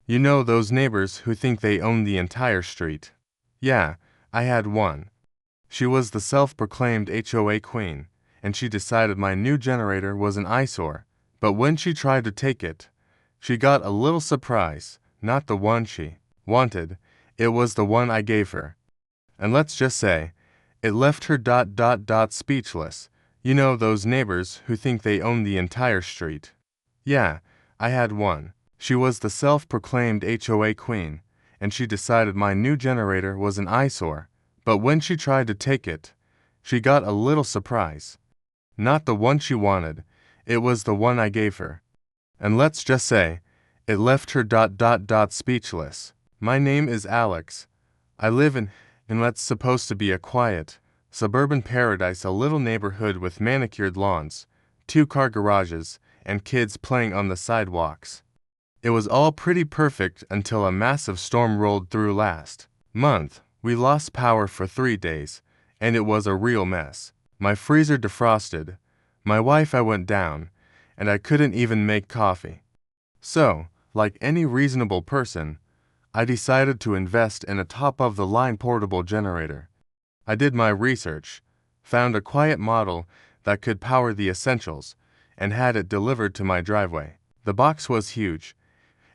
You know those neighbors who think they own the entire street? Yeah, I had one. She was the self-proclaimed HOA queen, and she decided my new generator was an eyesore. But when she tried to take it, she got a little surprise. Not the one she wanted, it was the one I gave her. And let's just say, it left her speechless. You know those neighbors who think they own the entire street? Yeah, I had one. She was the self-proclaimed HOA queen, and she decided my new generator was an eyesore. But when she tried to take it, she got a little surprise. Not the one she wanted, it was the one I gave her. And let's just say, it left her speechless. My name is Alex. I live in what's supposed to be a quiet, suburban paradise, a little neighborhood with manicured lawns, 2-car garages, and kids playing on the sidewalks. It was all pretty perfect until a massive storm rolled through last month. We lost power for 3 days, and it was a real mess. My freezer defrosted, my Wi-Fi went down, and I couldn't even make coffee. So, like any reasonable person, I decided to invest in a top-of-the-line portable generator. I did my research, found a quiet model that could power the essentials, and had it delivered to my driveway. The box was huge,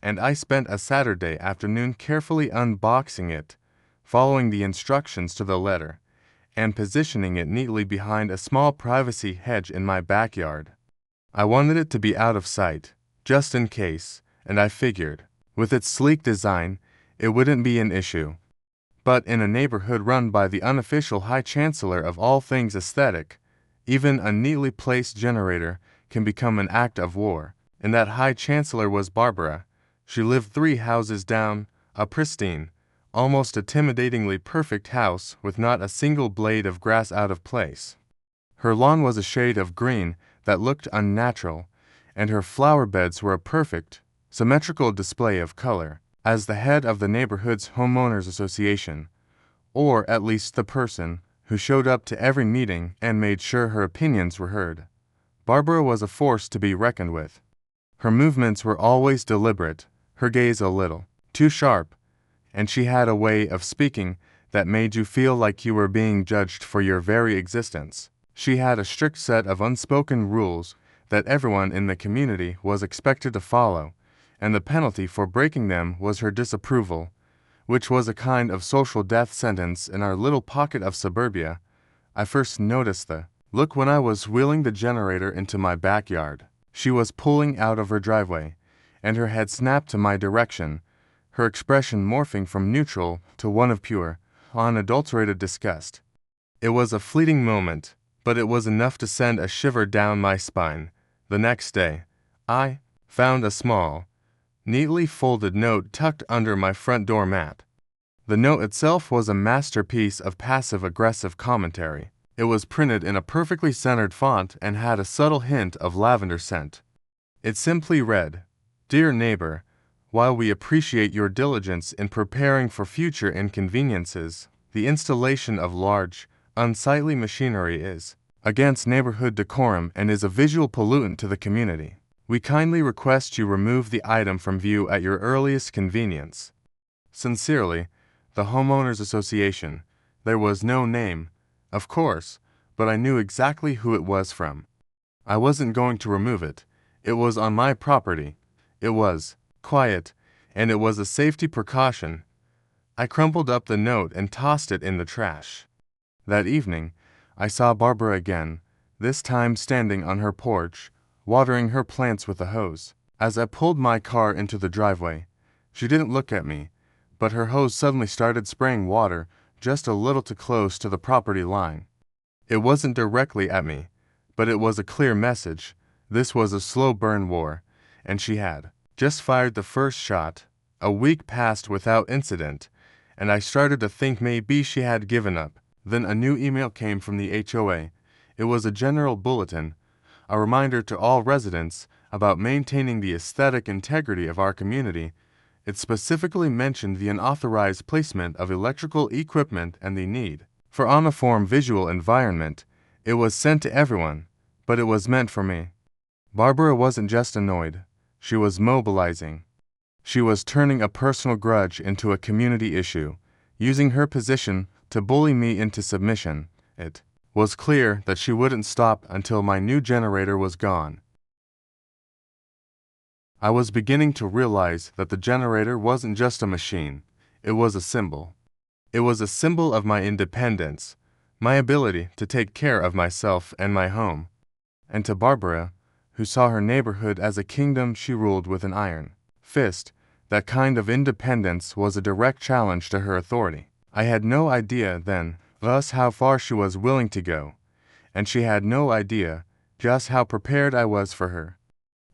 and I spent a Saturday afternoon carefully unboxing it, following the instructions to the letter, and positioning it neatly behind a small privacy hedge in my backyard. I wanted it to be out of sight, just in case, and I figured, with its sleek design, it wouldn't be an issue. But in a neighborhood run by the unofficial High Chancellor of all things aesthetic, even a neatly placed generator can become an act of war. And that High Chancellor was Barbara. She lived 3 houses down, a pristine, almost intimidatingly perfect house with not a single blade of grass out of place. Her lawn was a shade of green that looked unnatural, and her flower beds were a perfect, symmetrical display of color. As the head of the neighborhood's homeowners association, or at least the person who showed up to every meeting and made sure her opinions were heard, Barbara was a force to be reckoned with. Her movements were always deliberate, her gaze a little too sharp, and she had a way of speaking that made you feel like you were being judged for your very existence. She had a strict set of unspoken rules that everyone in the community was expected to follow, and the penalty for breaking them was her disapproval, which was a kind of social death sentence in our little pocket of suburbia. I first noticed the look when I was wheeling the generator into my backyard. She was pulling out of her driveway, and her head snapped to my direction, her expression morphing from neutral to one of pure, unadulterated disgust. It was a fleeting moment, but it was enough to send a shiver down my spine. The next day, I found a small, neatly folded note tucked under my front door mat. The note itself was a masterpiece of passive-aggressive commentary. It was printed in a perfectly centered font and had a subtle hint of lavender scent. It simply read, "Dear neighbor, while we appreciate your diligence in preparing for future inconveniences, the installation of large, unsightly machinery is against neighborhood decorum and is a visual pollutant to the community. We kindly request you remove the item from view at your earliest convenience. Sincerely, the Homeowners Association." There was no name, of course, but I knew exactly who it was from. I wasn't going to remove it. It was on my property. It was quiet, and it was a safety precaution. I crumpled up the note and tossed it in the trash. That evening, I saw Barbara again, this time standing on her porch, watering her plants with a hose. As I pulled my car into the driveway, she didn't look at me, but her hose suddenly started spraying water just a little too close to the property line. It wasn't directly at me, but it was a clear message. This was a slow burn war, and she had just fired the first shot. A week passed without incident, and I started to think maybe she had given up. Then a new email came from the HOA. It was a general bulletin, a reminder to all residents about maintaining the aesthetic integrity of our community. It specifically mentioned the unauthorized placement of electrical equipment and the need for uniform visual environment. It was sent to everyone, but it was meant for me. Barbara wasn't just annoyed, she was mobilizing. She was turning a personal grudge into a community issue, using her position to bully me into submission. It was clear that she wouldn't stop until my new generator was gone. I was beginning to realize that the generator wasn't just a machine, it was a symbol. It was a symbol of my independence, my ability to take care of myself and my home. And to Barbara, who saw her neighborhood as a kingdom she ruled with an iron fist, that kind of independence was a direct challenge to her authority. I had no idea then thus how far she was willing to go, and she had no idea just how prepared I was for her.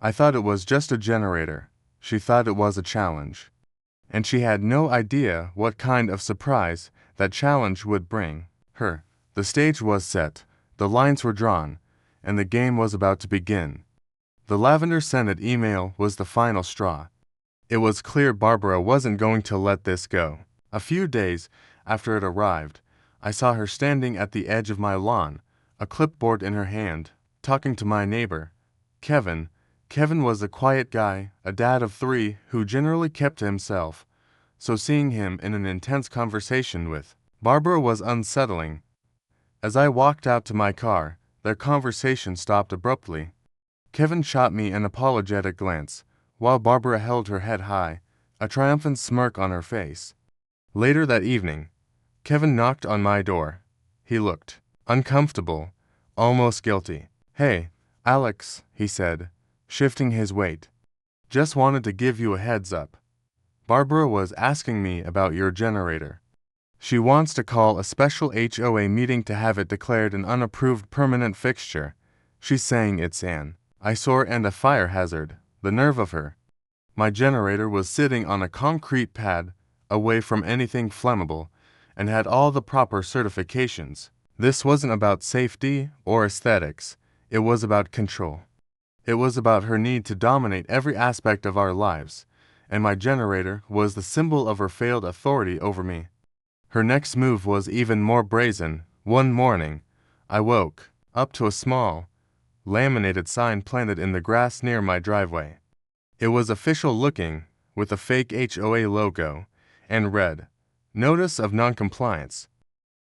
I thought it was just a generator. She thought it was a challenge. And she had no idea what kind of surprise that challenge would bring her. The stage was set, the lines were drawn, and the game was about to begin. The lavender-scented email was the final straw. It was clear Barbara wasn't going to let this go. A few days after it arrived, I saw her standing at the edge of my lawn, a clipboard in her hand, talking to my neighbor, Kevin. Kevin was a quiet guy, a dad of 3 who generally kept to himself, so seeing him in an intense conversation with Barbara was unsettling. As I walked out to my car, their conversation stopped abruptly. Kevin shot me an apologetic glance, while Barbara held her head high, a triumphant smirk on her face. Later that evening, Kevin knocked on my door. He looked uncomfortable, almost guilty. "Hey, Alex," he said, shifting his weight. "Just wanted to give you a heads up. Barbara was asking me about your generator. She wants to call a special HOA meeting to have it declared an unapproved permanent fixture. She's saying it's an eyesore and a fire hazard." The nerve of her. My generator was sitting on a concrete pad, away from anything flammable, and had all the proper certifications. This wasn't about safety or aesthetics. It was about control. It was about her need to dominate every aspect of our lives, and my generator was the symbol of her failed authority over me. Her next move was even more brazen. One morning, I woke up to a small, laminated sign planted in the grass near my driveway. It was official looking, with a fake HOA logo, and read, "Notice of Noncompliance.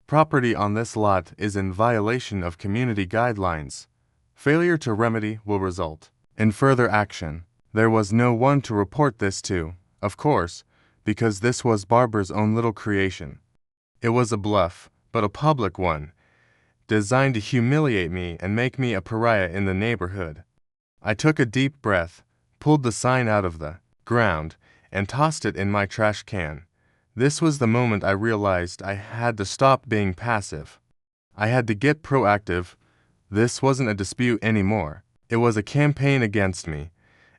Property on this lot is in violation of community guidelines. Failure to remedy will result in further action." There was no one to report this to, of course, because this was Barbara's own little creation. It was a bluff, but a public one, designed to humiliate me and make me a pariah in the neighborhood. I took a deep breath, pulled the sign out of the ground, and tossed it in my trash can. This was the moment I realized I had to stop being passive. I had to get proactive. This wasn't a dispute anymore. It was a campaign against me,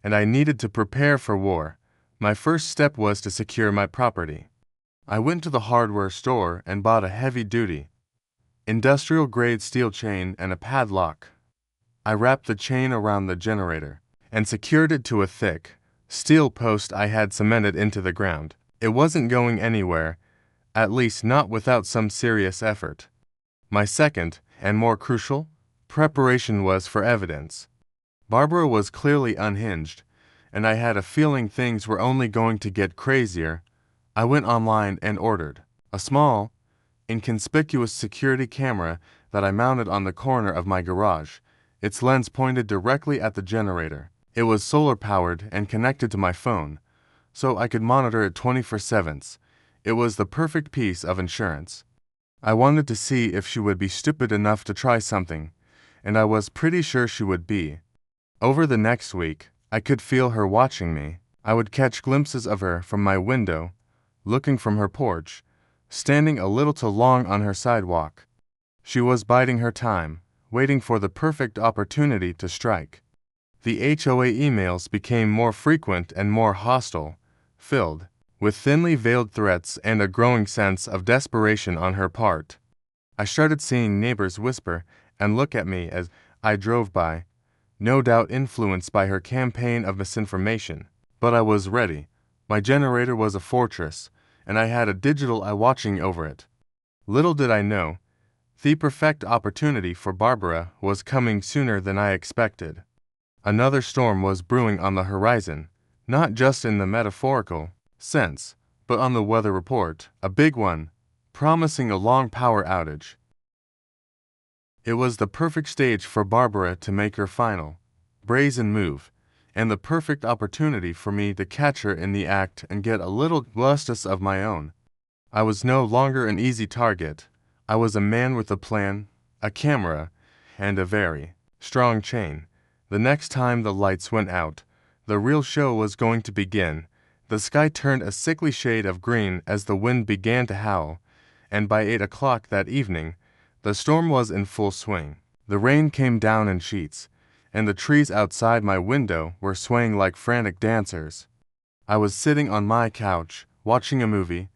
and I needed to prepare for war. My first step was to secure my property. I went to the hardware store and bought a heavy-duty, industrial-grade steel chain and a padlock. I wrapped the chain around the generator and secured it to a thick steel post I had cemented into the ground. It wasn't going anywhere, at least not without some serious effort. My second, and more crucial, preparation was for evidence. Barbara was clearly unhinged, and I had a feeling things were only going to get crazier. I went online and ordered a small, inconspicuous security camera that I mounted on the corner of my garage, its lens pointed directly at the generator. It was solar-powered and connected to my phone, so I could monitor it 24/7. It was the perfect piece of insurance. I wanted to see if she would be stupid enough to try something, and I was pretty sure she would be. Over the next week, I could feel her watching me. I would catch glimpses of her from my window, looking from her porch, standing a little too long on her sidewalk. She was biding her time, waiting for the perfect opportunity to strike. The HOA emails became more frequent and more hostile, filled with thinly veiled threats and a growing sense of desperation on her part. I started seeing neighbors whisper and look at me as I drove by, no doubt influenced by her campaign of misinformation. But I was ready. My generator was a fortress, and I had a digital eye watching over it. Little did I know, the perfect opportunity for Barbara was coming sooner than I expected. Another storm was brewing on the horizon. Not just in the metaphorical sense, but on the weather report, a big one, promising a long power outage. It was the perfect stage for Barbara to make her final, brazen move, and the perfect opportunity for me to catch her in the act and get a little justice of my own. I was no longer an easy target. I was a man with a plan, a camera, and a very strong chain. The next time the lights went out, the real show was going to begin. The sky turned a sickly shade of green as the wind began to howl, and by 8 o'clock that evening, the storm was in full swing. The rain came down in sheets, and the trees outside my window were swaying like frantic dancers. I was sitting on my couch, watching a movie,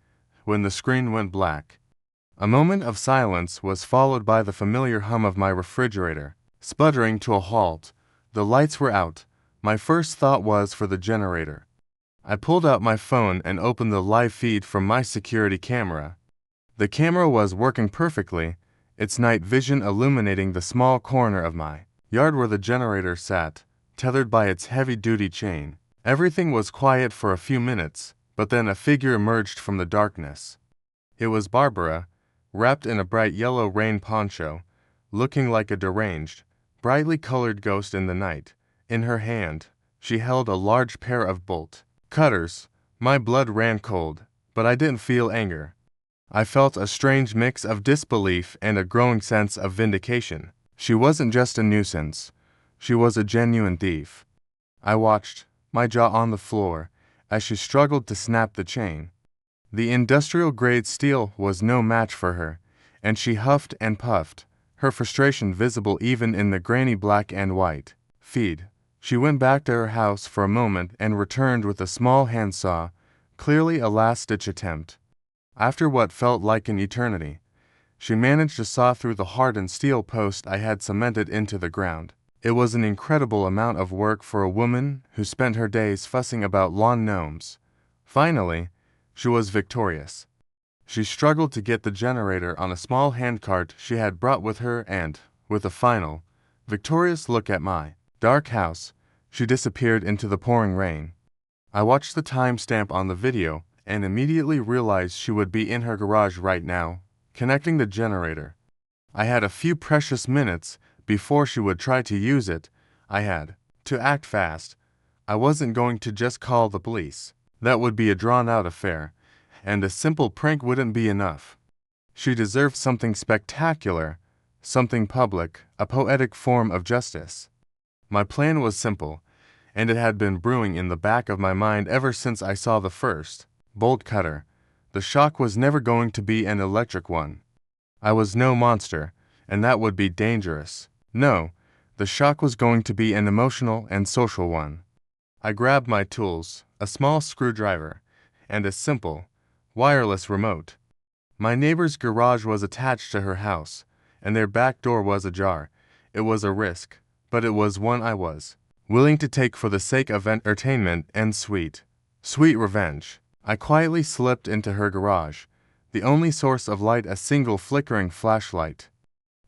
when the screen went black. A moment of silence was followed by the familiar hum of my refrigerator, sputtering to a halt. The lights were out. My first thought was for the generator. I pulled out my phone and opened the live feed from my security camera. The camera was working perfectly, its night vision illuminating the small corner of my yard where the generator sat, tethered by its heavy-duty chain. Everything was quiet for a few minutes, but then a figure emerged from the darkness. It was Barbara, wrapped in a bright yellow rain poncho, looking like a deranged, brightly colored ghost in the night. In her hand, she held a large pair of bolt cutters. My blood ran cold, but I didn't feel anger. I felt a strange mix of disbelief and a growing sense of vindication. She wasn't just a nuisance. She was a genuine thief. I watched, my jaw on the floor, as she struggled to snap the chain. The industrial-grade steel was no match for her, and she huffed and puffed, her frustration visible even in the grainy black and white feed. She went back to her house for a moment and returned with a small handsaw, clearly a last-ditch attempt. After what felt like an eternity, she managed to saw through the hardened steel post I had cemented into the ground. It was an incredible amount of work for a woman who spent her days fussing about lawn gnomes. Finally, she was victorious. She struggled to get the generator on a small handcart she had brought with her and, with a final, victorious look at my dark house, she disappeared into the pouring rain. I watched the timestamp on the video and immediately realized she would be in her garage right now, connecting the generator. I had a few precious minutes before she would try to use it. I had to act fast. I wasn't going to just call the police. That would be a drawn-out affair, and a simple prank wouldn't be enough. She deserved something spectacular, something public, a poetic form of justice. My plan was simple, and it had been brewing in the back of my mind ever since I saw the first bolt cutter. The shock was never going to be an electric one. I was no monster, and that would be dangerous. No, the shock was going to be an emotional and social one. I grabbed my tools, a small screwdriver, and a simple, wireless remote. My neighbor's garage was attached to her house, and their back door was ajar. It was a risk, but it was one I was willing to take for the sake of entertainment and sweet revenge. I quietly slipped into her garage, the only source of light a single flickering flashlight.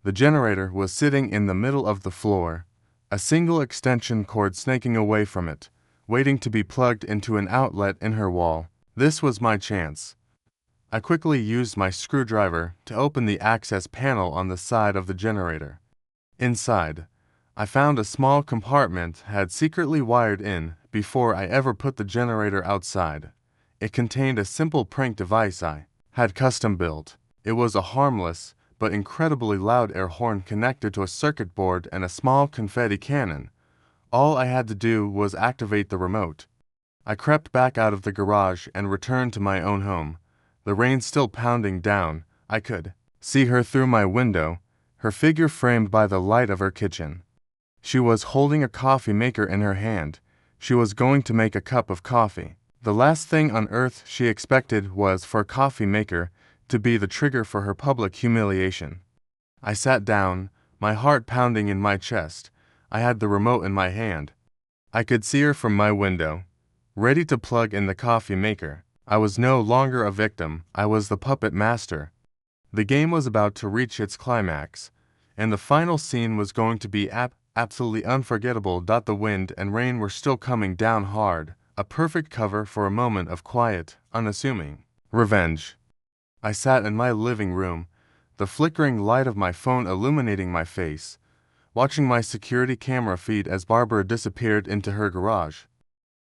The generator was sitting in the middle of the floor, a single extension cord snaking away from it, waiting to be plugged into an outlet in her wall. This was my chance. I quickly used my screwdriver to open the access panel on the side of the generator. Inside, I found a small compartment had secretly wired in before I ever put the generator outside. It contained a simple prank device I had custom built. It was a harmless but incredibly loud air horn connected to a circuit board and a small confetti cannon. All I had to do was activate the remote. I crept back out of the garage and returned to my own home. The rain still pounding down, I could see her through my window, her figure framed by the light of her kitchen. She was holding a coffee maker in her hand. She was going to make a cup of coffee. The last thing on earth she expected was for a coffee maker to be the trigger for her public humiliation. I sat down, my heart pounding in my chest. I had the remote in my hand. I could see her from my window, ready to plug in the coffee maker. I was no longer a victim, I was the puppet master. The game was about to reach its climax, and the final scene was going to be absolutely unforgettable. The wind and rain were still coming down hard, a perfect cover for a moment of quiet, unassuming revenge. I sat in my living room, the flickering light of my phone illuminating my face, watching my security camera feed as Barbara disappeared into her garage.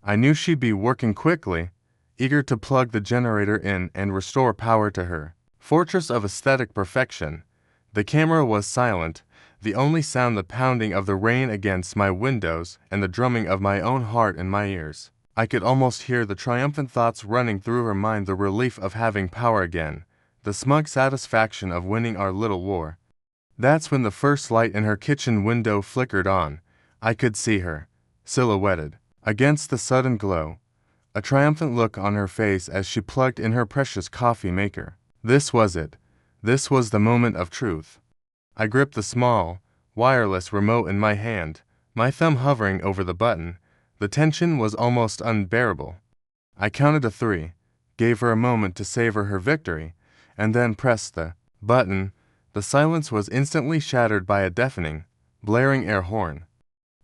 I knew she'd be working quickly, eager to plug the generator in and restore power to her fortress of aesthetic perfection. The camera was silent, the only sound the pounding of the rain against my windows and the drumming of my own heart in my ears. I could almost hear the triumphant thoughts running through her mind, the relief of having power again, the smug satisfaction of winning our little war. That's when the first light in her kitchen window flickered on. I could see her, silhouetted against the sudden glow, a triumphant look on her face as she plugged in her precious coffee maker. This was it. This was the moment of truth. I gripped the small, wireless remote in my hand, my thumb hovering over the button. The tension was almost unbearable. I counted to 3, gave her a moment to savor her victory, and then pressed the button. The silence was instantly shattered by a deafening, blaring air horn.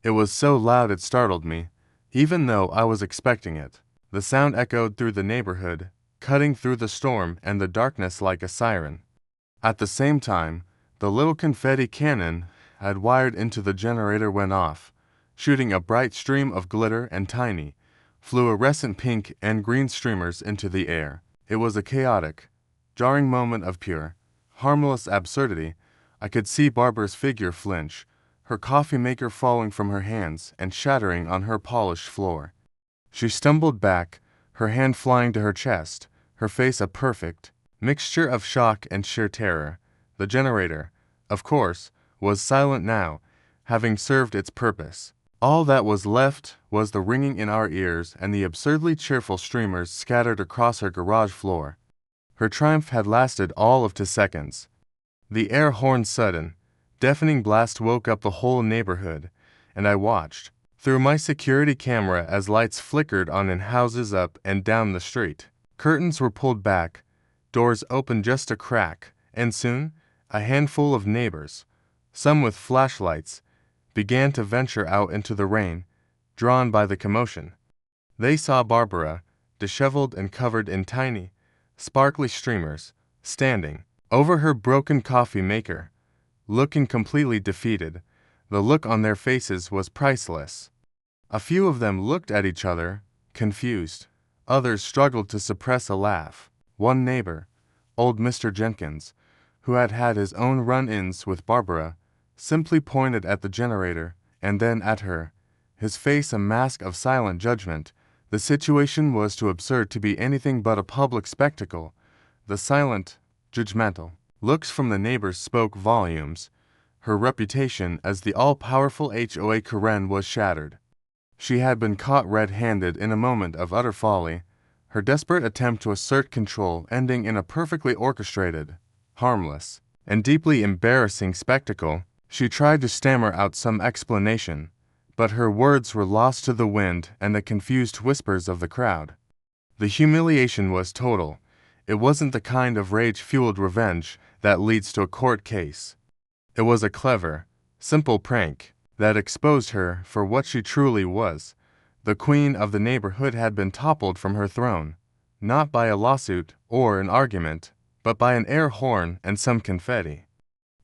It was so loud it startled me, even though I was expecting it. The sound echoed through the neighborhood, cutting through the storm and the darkness like a siren. At the same time, the little confetti cannon I'd wired into the generator went off, shooting a bright stream of glitter and tiny, fluorescent pink and green streamers into the air. It was a chaotic, jarring moment of pure, harmless absurdity. I could see Barbara's figure flinch, her coffee maker falling from her hands and shattering on her polished floor. She stumbled back, her hand flying to her chest, her face a perfect mixture of shock and sheer terror. The generator, of course, was silent now, having served its purpose. All that was left was the ringing in our ears and the absurdly cheerful streamers scattered across her garage floor. Her triumph had lasted all of 2 seconds. The air horn's sudden, deafening blast woke up the whole neighborhood, and I watched through my security camera as lights flickered on in houses up and down the street. Curtains were pulled back, doors opened just a crack, and soon, a handful of neighbors, some with flashlights, began to venture out into the rain, drawn by the commotion. They saw Barbara, disheveled and covered in tiny, sparkly streamers, standing over her broken coffee maker, looking completely defeated. The look on their faces was priceless. A few of them looked at each other, confused. Others struggled to suppress a laugh. One neighbor, old Mr. Jenkins, who had had his own run-ins with Barbara, simply pointed at the generator and then at her, his face a mask of silent judgment. The situation was too absurd to be anything but a public spectacle. The silent, judgmental looks from the neighbors spoke volumes. Her reputation as the all-powerful HOA Karen was shattered. She had been caught red-handed in a moment of utter folly, her desperate attempt to assert control ending in a perfectly orchestrated, harmless, and deeply embarrassing spectacle. She tried to stammer out some explanation, but her words were lost to the wind and the confused whispers of the crowd. The humiliation was total. It wasn't the kind of rage-fueled revenge that leads to a court case. It was a clever, simple prank that exposed her for what she truly was. The queen of the neighborhood had been toppled from her throne, not by a lawsuit or an argument, but by an air horn and some confetti.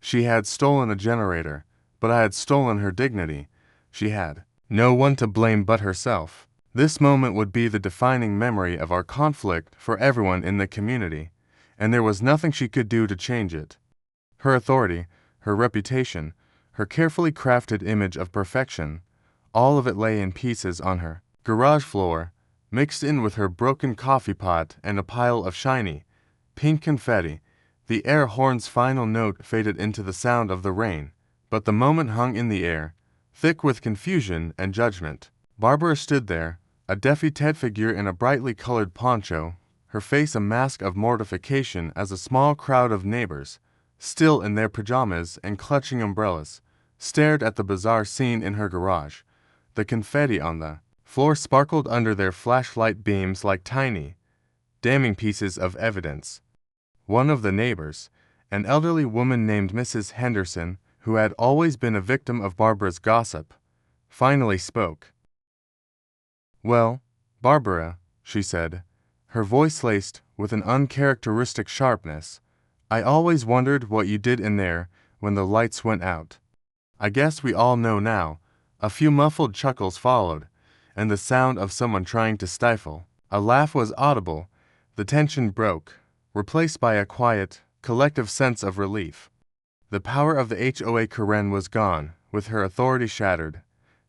She had stolen a generator, but I had stolen her dignity. She had no one to blame but herself. This moment would be the defining memory of our conflict for everyone in the community, and there was nothing she could do to change it. Her authority, her reputation, her carefully crafted image of perfection, all of it lay in pieces on her garage floor, mixed in with her broken coffee pot and a pile of shiny, pink confetti. The air horn's final note faded into the sound of the rain, but the moment hung in the air, thick with confusion and judgment. Barbara stood there, a defeated figure in a brightly colored poncho, her face a mask of mortification as a small crowd of neighbors, still in their pajamas and clutching umbrellas, stared at the bizarre scene in her garage. The confetti on the floor sparkled under their flashlight beams like tiny, damning pieces of evidence. One of the neighbors, an elderly woman named Mrs. Henderson, who had always been a victim of Barbara's gossip, finally spoke. "Well, "Barbara," she said, her voice laced with an uncharacteristic sharpness, "I always wondered what you did in there when the lights went out." I guess we all know now. A few muffled chuckles followed, and the sound of someone trying to stifle. A laugh was audible. The tension broke, replaced by a quiet, collective sense of relief. The power of the HOA Karen was gone, with her authority shattered.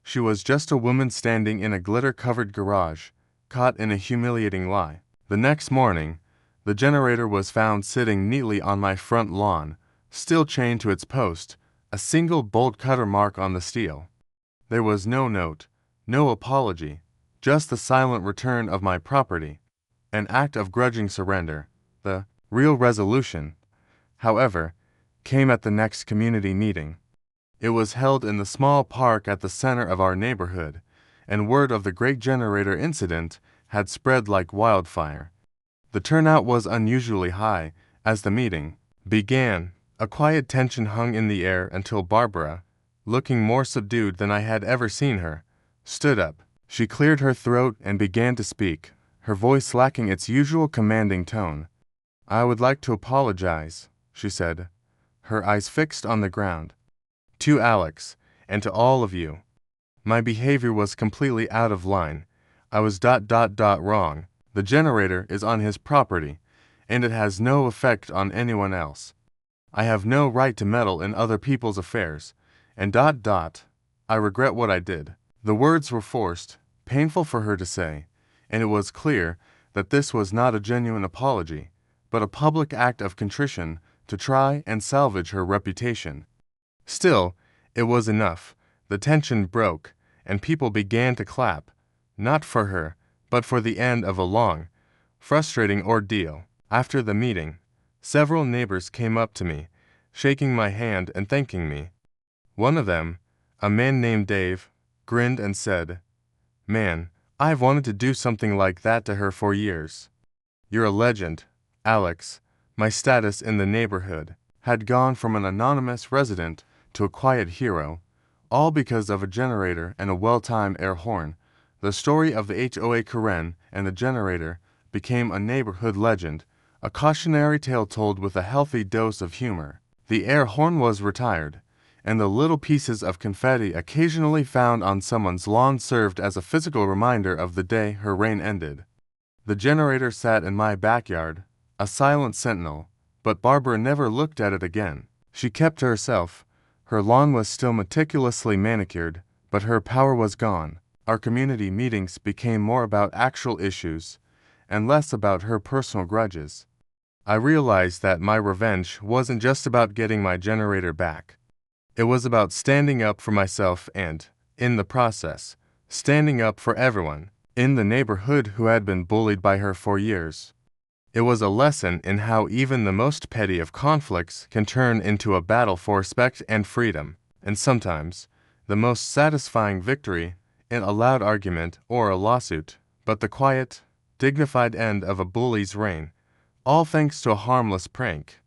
She was just a woman standing in a glitter-covered garage, caught in a humiliating lie. The next morning, the generator was found sitting neatly on my front lawn, still chained to its post, a single bolt-cutter mark on the steel. There was no note, no apology, just the silent return of my property, an act of grudging surrender. The real resolution, however, came at the next community meeting. It was held in the small park at the center of our neighborhood, and word of the great generator incident had spread like wildfire. The turnout was unusually high. As the meeting began, a quiet tension hung in the air until Barbara, looking more subdued than I had ever seen her, stood up. She cleared her throat and began to speak, her voice lacking its usual commanding tone. "I would like to apologize," she said, her eyes fixed on the ground. "To Alex, and to all of you. My behavior was completely out of line. I was wrong. The generator is on his property, and it has no effect on anyone else. I have no right to meddle in other people's affairs, and I regret what I did." The words were forced, painful for her to say, and it was clear that this was not a genuine apology, but a public act of contrition to try and salvage her reputation. Still, it was enough. The tension broke, and people began to clap, not for her, but for the end of a long, frustrating ordeal. After the meeting, several neighbors came up to me, shaking my hand and thanking me. One of them, a man named Dave, grinned and said, "Man, I've wanted to do something like that to her for years." "You're a legend, Alex." My status in the neighborhood had gone from an anonymous resident to a quiet hero, all because of a generator and a well-timed air horn. The story of the HOA Karen and the generator became a neighborhood legend, a cautionary tale told with a healthy dose of humor. The air horn was retired, and the little pieces of confetti occasionally found on someone's lawn served as a physical reminder of the day her reign ended. The generator sat in my backyard, a silent sentinel, but Barbara never looked at it again. She kept to herself. Her lawn was still meticulously manicured, but her power was gone. Our community meetings became more about actual issues, and less about her personal grudges. I realized that my revenge wasn't just about getting my generator back. It was about standing up for myself and, in the process, standing up for everyone in the neighborhood who had been bullied by her for years. It was a lesson in how even the most petty of conflicts can turn into a battle for respect and freedom, and sometimes, the most satisfying victory in a loud argument or a lawsuit, but the quiet, dignified end of a bully's reign, all thanks to a harmless prank.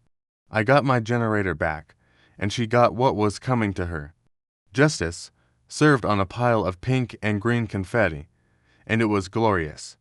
I got my generator back, and she got what was coming to her. Justice, served on a pile of pink and green confetti, and it was glorious.